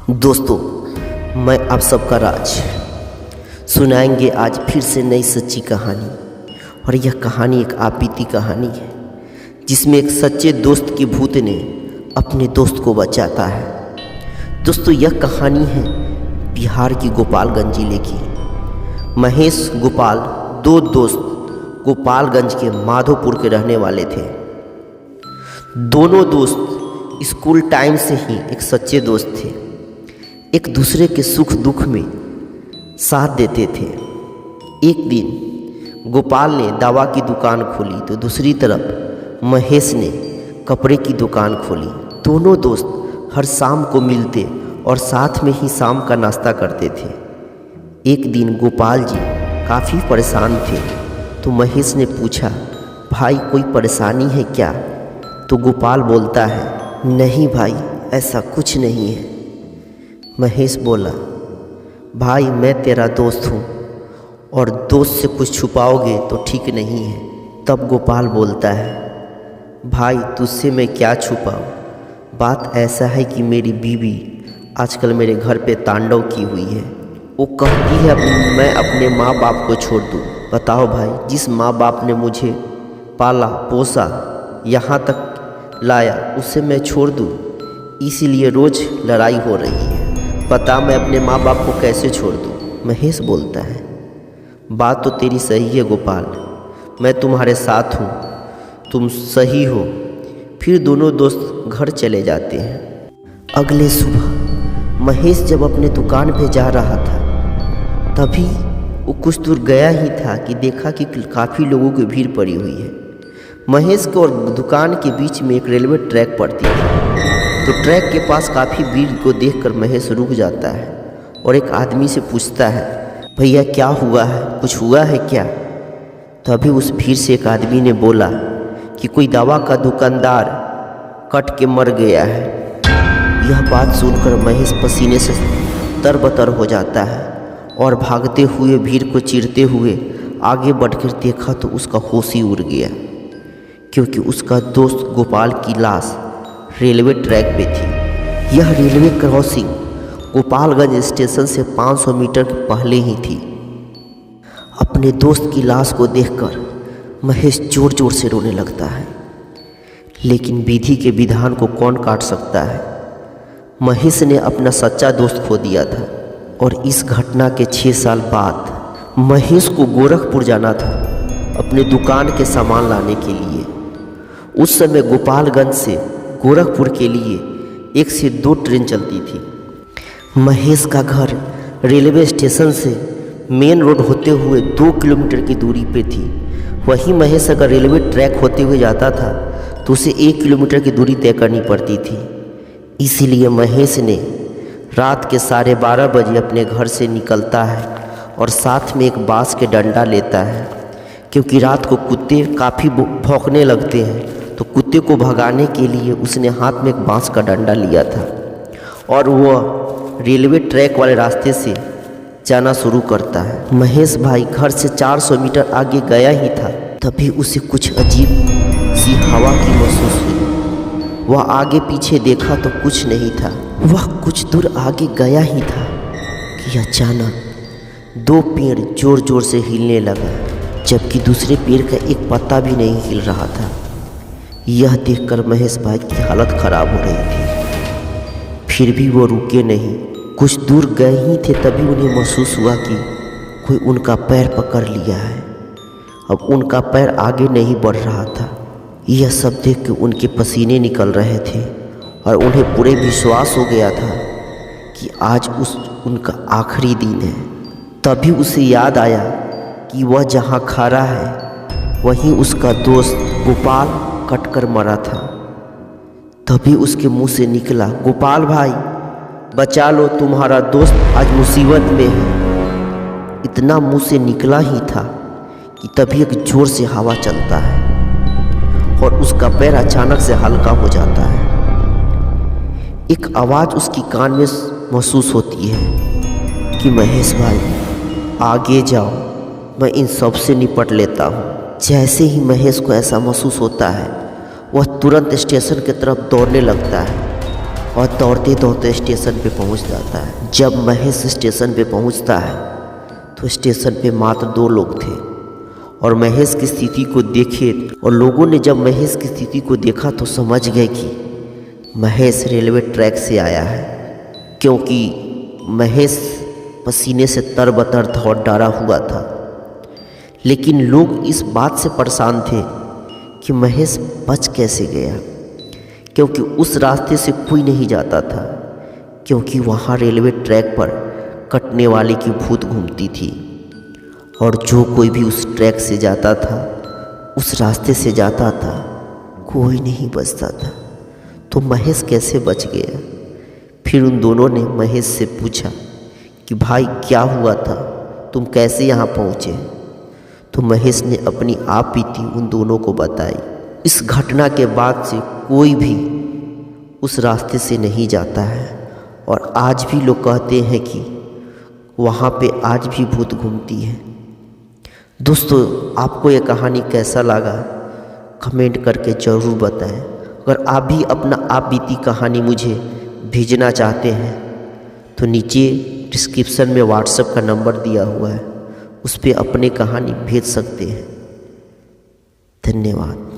दोस्तों, मैं आप सबका राज सुनाएंगे आज फिर से नई सच्ची कहानी। और यह कहानी एक आपबीती कहानी है जिसमें एक सच्चे दोस्त की भूत ने अपने दोस्त को बचाता है। दोस्तों, यह कहानी है बिहार की गोपालगंज जिले की। महेश गोपाल दो दोस्त गोपालगंज के माधोपुर के रहने वाले थे। दोनों दोस्त स्कूल टाइम से ही एक सच्चे दोस्त थे, एक दूसरे के सुख दुख में साथ देते थे। एक दिन गोपाल ने दवा की दुकान खोली तो दूसरी तरफ महेश ने कपड़े की दुकान खोली। दोनों दोस्त हर शाम को मिलते और साथ में ही शाम का नाश्ता करते थे। एक दिन गोपाल जी काफ़ी परेशान थे तो महेश ने पूछा, भाई कोई परेशानी है क्या? तो गोपाल बोलता है, नहीं भाई, ऐसा कुछ नहीं है। महेश बोला, भाई मैं तेरा दोस्त हूँ और दोस्त से कुछ छुपाओगे तो ठीक नहीं है। तब गोपाल बोलता है, भाई तुझसे मैं क्या छुपाऊँ? बात ऐसा है कि मेरी बीवी आजकल मेरे घर पे तांडव की हुई है। वो कहती है मैं अपने माँ बाप को छोड़ दूँ। बताओ भाई, जिस माँ बाप ने मुझे पाला पोसा यहाँ तक लाया उसे मैं छोड़ दूँ? इसीलिए रोज़ लड़ाई हो रही है। पता मैं अपने माँ बाप को कैसे छोड़ दूँ? महेश बोलता है, बात तो तेरी सही है गोपाल, मैं तुम्हारे साथ हूँ, तुम सही हो। फिर दोनों दोस्त घर चले जाते हैं। अगले सुबह महेश जब अपने दुकान पे जा रहा था तभी वो कुछ दूर गया ही था कि देखा कि काफ़ी लोगों की भीड़ पड़ी हुई है। महेश को और दुकान के बीच में एक रेलवे ट्रैक पड़ती थी तो ट्रैक के पास काफ़ी भीड़ को देखकर महेश रुक जाता है और एक आदमी से पूछता है, भैया क्या हुआ है, कुछ हुआ है क्या? तभी उस भीड़ से एक आदमी ने बोला कि कोई दवा का दुकानदार कट के मर गया है। यह बात सुनकर महेश पसीने से तरबतर हो जाता है और भागते हुए भीड़ को चीरते हुए आगे बढ़कर देखा तो उसका होश ही उड़ गया, क्योंकि उसका दोस्त गोपाल की लाश रेलवे ट्रैक पे थी। यह रेलवे क्रॉसिंग गोपालगंज स्टेशन से 500 मीटर पहले ही थी। अपने दोस्त की लाश को देखकर महेश जोर जोर से रोने लगता है, लेकिन विधि के विधान को कौन काट सकता है। महेश ने अपना सच्चा दोस्त खो दिया था और इस घटना के 6 साल बाद महेश को गोरखपुर जाना था अपने दुकान के सामान लाने के लिए। उस समय गोपालगंज से गोरखपुर के लिए 1 से 2 ट्रेन चलती थी। महेश का घर रेलवे स्टेशन से मेन रोड होते हुए 2 किलोमीटर की दूरी पे थी। वहीं महेश अगर रेलवे ट्रैक होते हुए जाता था तो उसे 1 किलोमीटर की दूरी तय करनी पड़ती थी। इसीलिए महेश ने रात के 12:30 बजे अपने घर से निकलता है और साथ में एक बांस के डंडा लेता है, क्योंकि रात को कुत्ते काफ़ी भौंकने लगते हैं तो कुत्ते को भगाने के लिए उसने हाथ में एक बांस का डंडा लिया था और वह रेलवे ट्रैक वाले रास्ते से जाना शुरू करता है। महेश भाई घर से 400 मीटर आगे गया ही था तभी उसे कुछ अजीब सी हवा की महसूस हुई। वह आगे पीछे देखा तो कुछ नहीं था। वह कुछ दूर आगे गया ही था कि अचानक 2 पेड़ जोर जोर से हिलने लगा, जबकि दूसरे पेड़ का एक पत्ता भी नहीं हिल रहा था। यह देखकर महेश भाई की हालत खराब हो रही थी, फिर भी वो रुके नहीं। कुछ दूर गए ही थे तभी उन्हें महसूस हुआ कि कोई उनका पैर पकड़ लिया है। अब उनका पैर आगे नहीं बढ़ रहा था। यह सब देख के उनके पसीने निकल रहे थे और उन्हें पूरे विश्वास हो गया था कि आज उनका आखिरी दिन है। तभी उसे याद आया कि वह जहाँ खड़ा है वहीं उसका दोस्त गोपाल कटकर मरा था। तभी उसके मुंह से निकला, गोपाल भाई बचा लो, तुम्हारा दोस्त आज मुसीबत में है। इतना मुंह से निकला ही था कि तभी एक जोर से हवा चलता है और उसका पैर अचानक से हल्का हो जाता है। एक आवाज़ उसकी कान में महसूस होती है कि महेश भाई आगे जाओ, मैं इन सब से निपट लेता हूँ। जैसे ही महेश को ऐसा महसूस होता है वह तुरंत स्टेशन की तरफ दौड़ने लगता है और दौड़ते दौड़ते स्टेशन पे पहुंच जाता है। जब महेश स्टेशन पे पहुंचता है तो स्टेशन पे मात्र 2 लोग थे और महेश की स्थिति को देखे और लोगों ने जब महेश की स्थिति को देखा तो समझ गए कि महेश रेलवे ट्रैक से आया है, क्योंकि महेश पसीने से तरबतर दौड़ डाला हुआ था। लेकिन लोग इस बात से परेशान थे कि महेश बच कैसे गया, क्योंकि उस रास्ते से कोई नहीं जाता था, क्योंकि वहाँ रेलवे ट्रैक पर कटने वाले की भूत घूमती थी और जो कोई भी उस ट्रैक से जाता था, उस रास्ते से जाता था, कोई नहीं बचता था। तो महेश कैसे बच गया? फिर उन दोनों ने महेश से पूछा कि भाई क्या हुआ था, तुम कैसे यहाँ पहुँचे? तो महेश ने अपनी आप बीती उन दोनों को बताई। इस घटना के बाद से कोई भी उस रास्ते से नहीं जाता है और आज भी लोग कहते हैं कि वहाँ पे आज भी भूत घूमती है। दोस्तों, आपको ये कहानी कैसा लगा कमेंट करके ज़रूर बताएं। अगर आप भी अपना आप बीती कहानी मुझे भेजना चाहते हैं तो नीचे डिस्क्रिप्शन में व्हाट्सएप का नंबर दिया हुआ है, उस पर अपनी कहानी भेज सकते हैं। धन्यवाद।